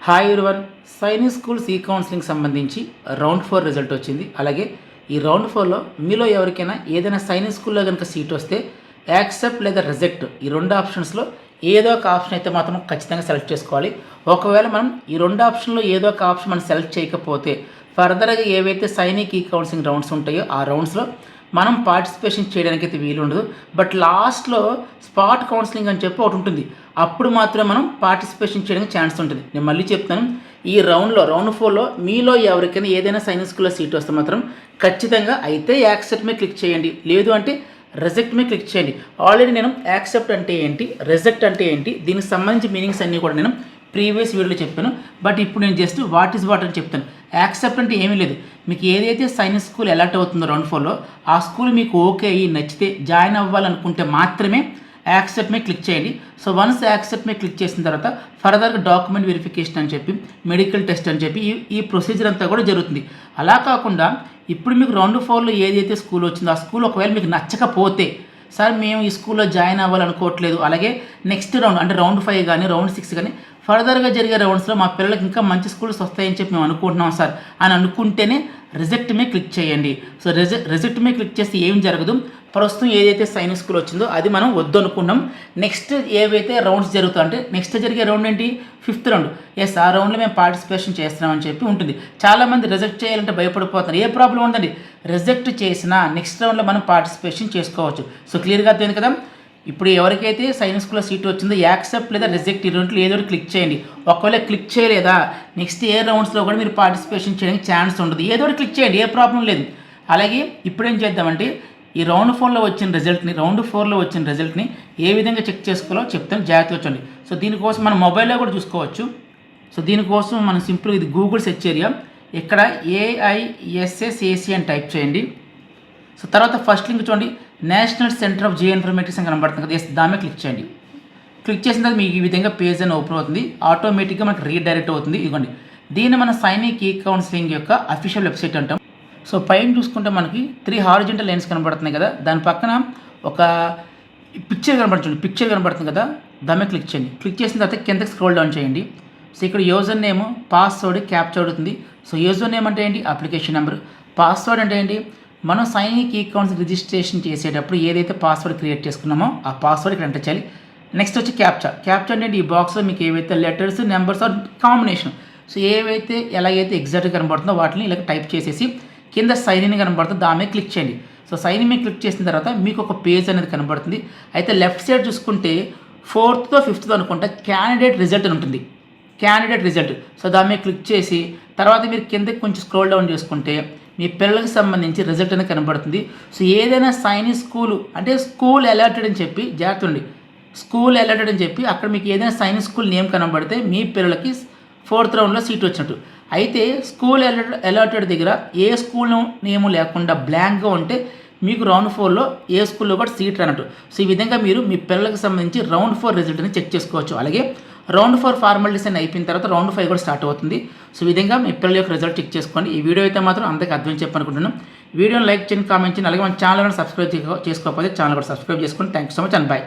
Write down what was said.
Hi everyone. Sainik school సి counselling సంబంధించి round 4 result వచ్చింది. అలాగే ఈ రౌండ్ 4లో మీలో ఎవరికైనా ఏదైనా సైనిక్ స్కూల్లో కనుక సీట్ వస్తే యాక్సెప్ట్ లేదా రిజెక్ట్ ఈ రెండు ఆప్షన్స్లో ఏదో ఒక ఆప్షన్ అయితే మాత్రం ఖచ్చితంగా సెలెక్ట్ చేసుకోవాలి. ఒకవేళ మనం ఈ రెండు ఆప్షన్లో ఏదో ఒక ఆప్షన్ మనం సెలెక్ట్ చేయకపోతే ఫర్దర్గా ఏవైతే సైనిక్ ఈ కౌన్సిలింగ్ రౌండ్స్ ఉంటాయో ఆ రౌండ్స్లో మనం పార్టిసిపేషన్ చేయడానికి అయితే వీలు ఉండదు. బట్ లాస్ట్లో స్పాట్ కౌన్సిలింగ్ అని చెప్పి ఒకటి ఉంటుంది. అప్పుడు మాత్రమే మనం పార్టిసిపేషన్ చేయడానికి ఛాన్స్ ఉంటుంది. నేను మళ్ళీ చెప్తాను, ఈ రౌండ్ 4లో మీలో ఎవరికైనా ఏదైనా సైనిక్ స్కూల్లో సీట్ వస్తే మాత్రం ఖచ్చితంగా అయితే యాక్సెప్ట్ మీద క్లిక్ చేయండి, లేదు అంటే రిజెక్ట్ మీద క్లిక్ చేయండి. ఆల్రెడీ నేను యాక్సెప్ట్ అంటే ఏంటి, రిజెక్ట్ అంటే ఏంటి, దీనికి సంబంధించి మీనింగ్స్ అన్నీ కూడా నేను ప్రీవియస్ వీడియోలో చెప్పాను. బట్ ఇప్పుడు నేను జస్ట్ వాట్ ఈజ్ వాట్ అని చెప్తాను. యాక్సెప్ట్ అంటే ఏమీ లేదు, మీకు ఏదైతే సైనిక్ స్కూల్ అలాట్ అవుతుందో రౌండ్ 4లో ఆ స్కూల్ మీకు ఓకే అయ్యి నచ్చితే జాయిన్ అవ్వాలనుకుంటే మాత్రమే యాక్సెప్ట్ మీద క్లిక్ చేయండి. సో వన్స్ యాక్సెప్ట్ మీద క్లిక్ చేసిన తర్వాత ఫర్దర్గా డాక్యుమెంట్ వెరిఫికేషన్ అని చెప్పి మెడికల్ టెస్ట్ అని చెప్పి ఈ ప్రొసీజర్ అంతా కూడా జరుగుతుంది. అలా కాకుండా ఇప్పుడు మీకు రౌండ్ 4లో ఏదైతే స్కూల్ వచ్చిందో ఆ స్కూల్ ఒకవేళ మీకు నచ్చకపోతే, సార్ మేము ఈ స్కూల్లో జాయిన్ అవ్వాలనుకోవట్లేదు, అలాగే నెక్స్ట్ రౌండ్ అంటే రౌండ్ 5 కానీ రౌండ్ 6 కానీ ఫర్దర్గా జరిగే రౌండ్స్లో మా పిల్లలకి ఇంకా మంచి స్కూల్స్ వస్తాయని చెప్పి మేము అనుకుంటున్నాం సార్ అని అనుకుంటేనే రిజెక్ట్ మీద క్లిక్ చేయండి. సో రిజెక్ట్ మీద క్లిక్ చేస్తే ఏం జరగదు, ప్రస్తుతం ఏదైతే సైనిక్ స్కూల్ వచ్చిందో అది మనం వద్దు అనుకున్నాం. నెక్స్ట్ ఏవైతే రౌండ్స్ జరుగుతాయి అంటే నెక్స్ట్ జరిగే రౌండ్ ఏంటి, 5th రౌండ్. ఎస్, ఆ రౌండ్లో మేము పార్టిసిపేషన్ చేస్తున్నామని చెప్పి ఉంటుంది. చాలామంది రిజెక్ట్ చేయాలంటే భయపడిపోతున్నారు. ఏ ప్రాబ్లం ఉందండి, రిజెక్ట్ చేసినా నెక్స్ట్ రౌండ్లో మనం పార్టిసిపేషన్ చేసుకోవచ్చు. సో క్లియర్గా అర్థమైంది కదా. ఇప్పుడు ఎవరికైతే సైనిక్ స్కూల్లో సీట్ వచ్చిందో యాక్సెప్ట్ లేదా రిజెక్ట్ ఈ రెంట్లో ఏదో క్లిక్ చేయండి. ఒకవేళ క్లిక్ చేయలేదా నెక్స్ట్ ఏ రౌండ్స్లో కూడా మీరు పార్టిసిపేషన్ చేయడానికి ఛాన్స్ ఉండదు. ఏదో క్లిక్ చేయండి, ఏ ప్రాబ్లం లేదు. అలాగే ఇప్పుడేం చేద్దామంటే ఈ రౌండ్ 4లో వచ్చిన రిజల్ట్ని ఏ విధంగా చెక్ చేసుకోవాలో చెప్తాను, జాగ్రత్తగా చూడండి. సో దీనికోసం మన మొబైల్లో కూడా చూసుకోవచ్చు. సో దీనికోసం మనం సింపుల్గా ఇది గూగుల్ సెర్చ్ ఏరియా, ఇక్కడ AISSAC అని టైప్ చేయండి. సో తర్వాత ఫస్ట్ లింక్ చూడండి, national centre of Jio informatics అని కనబడుతుంది కదా, దాని మీద క్లిక్ చేయండి. క్లిక్ చేసిన తర్వాత మీకు ఈ విధంగా పేజ్ అని ఓపెన్ అవుతుంది. ఆటోమేటిక్గా మనకి రీడైరెక్ట్ అవుతుంది. ఇదిగోండి, దీన్ని మన సైనిక్ ఈ కౌన్సిలింగ్ యొక్క అఫీషియల్ వెబ్సైట్ అంటాం. సో పైన చూసుకుంటే మనకి 3 హారిజంటల్ లైన్స్ కనబడుతున్నాయి కదా, దాని పక్కన ఒక పిక్చర్ కనబడుతుంది కదా, దాని మీద క్లిక్ చేయండి. క్లిక్ చేసిన తర్వాత కిందకి స్క్రోల్ డౌన్ చేయండి. సో ఇక్కడ యూజర్ నేమ్, పాస్వర్డ్, క్యాప్చర్ అవుతుంది. సో యూజర్ నేమ్ అంటే ఏంటి, అప్లికేషన్ నెంబర్. పాస్వర్డ్ అంటే ఏంటి, మనం సైనిక్ ఈ కౌన్సిలింగ్ రిజిస్ట్రేషన్ చేసేటప్పుడు ఏదైతే పాస్వర్డ్ క్రియేట్ చేసుకున్నామో ఆ పాస్వర్డ్ ఇక్కడ ఎంటర్ చేయాలి. నెక్స్ట్ వచ్చి క్యాప్చర్ అంటే ఈ బాక్స్లో మీకు ఏవైతే letters, numbers or combination, so ఏవైతే ఎలాగైతే ఎగ్జాక్ట్గా కనబడుతుందో వాటిని ఇలా టైప్ చేసేసి కింద సైన్ ఇన్ కనబడుతుంది, దాని మీద క్లిక్ చేయండి. సో సైన్ ఇన్ మీద క్లిక్ చేసిన తర్వాత మీకు ఒక పేజ్ అనేది కనబడుతుంది. అయితే లెఫ్ట్ సైడ్ చూసుకుంటే 4th or 5th అనుకుంటా క్యాండిడేట్ రిజల్ట్ అని ఉంటుంది, క్యాండిడేట్ రిజల్ట్. సో దాని మీద క్లిక్ చేసి తర్వాత మీరు కిందకి కొంచెం స్క్రోల్ డౌన్ చేసుకుంటే మీ పిల్లలకు సంబంధించి రిజల్ట్ అనేది కనబడుతుంది. సో ఏదైనా సైనిక్ స్కూల్ అంటే స్కూల్ అలాటెడ్ అని చెప్పి జాగ్రత్త ఉండి, స్కూల్ అలాటెడ్ అని చెప్పి అక్కడ మీకు ఏదైనా సైనిక్ స్కూల్ నేమ్ కనబడితే మీ పిల్లలకి 4th రౌండ్లో సీట్ వచ్చినట్టు. అయితే స్కూల్ అలాటెడ్ దగ్గర ఏ స్కూల్ నేమ్ లేకుండా బ్లాంక్గా ఉంటే మీకు రౌండ్ 4లో ఏ స్కూల్లో కూడా సీట్ రానట్టు. సో ఈ విధంగా మీరు మీ పిల్లలకు సంబంధించి రౌండ్ 4 రిజల్ట్ అని చెక్ చేసుకోవచ్చు. అలాగే రౌండ్ 4 ఫార్మాలిటీస్ అని అయిపోయిన తర్వాత రౌండ్ 5 కూడా స్టార్ట్ అవుతుంది. సో ఈ విధంగా మీ పిల్లల యొక్క రిజల్ట్ చెక్ చేసుకోండి. ఈ వీడియో అయితే మాత్రం అందరికీ అర్థం చెప్పనుకుంటున్నాను. వీడియోని లైక్ చేయండి, కామెంట్ చేయండి. అలాగే మన ఛానల్ సబ్స్క్రైబ్ చేసుకోకపోతే ఛానల్ కూడా సబ్స్క్రైబ్ చేసుకోండి. Thank you so much and by.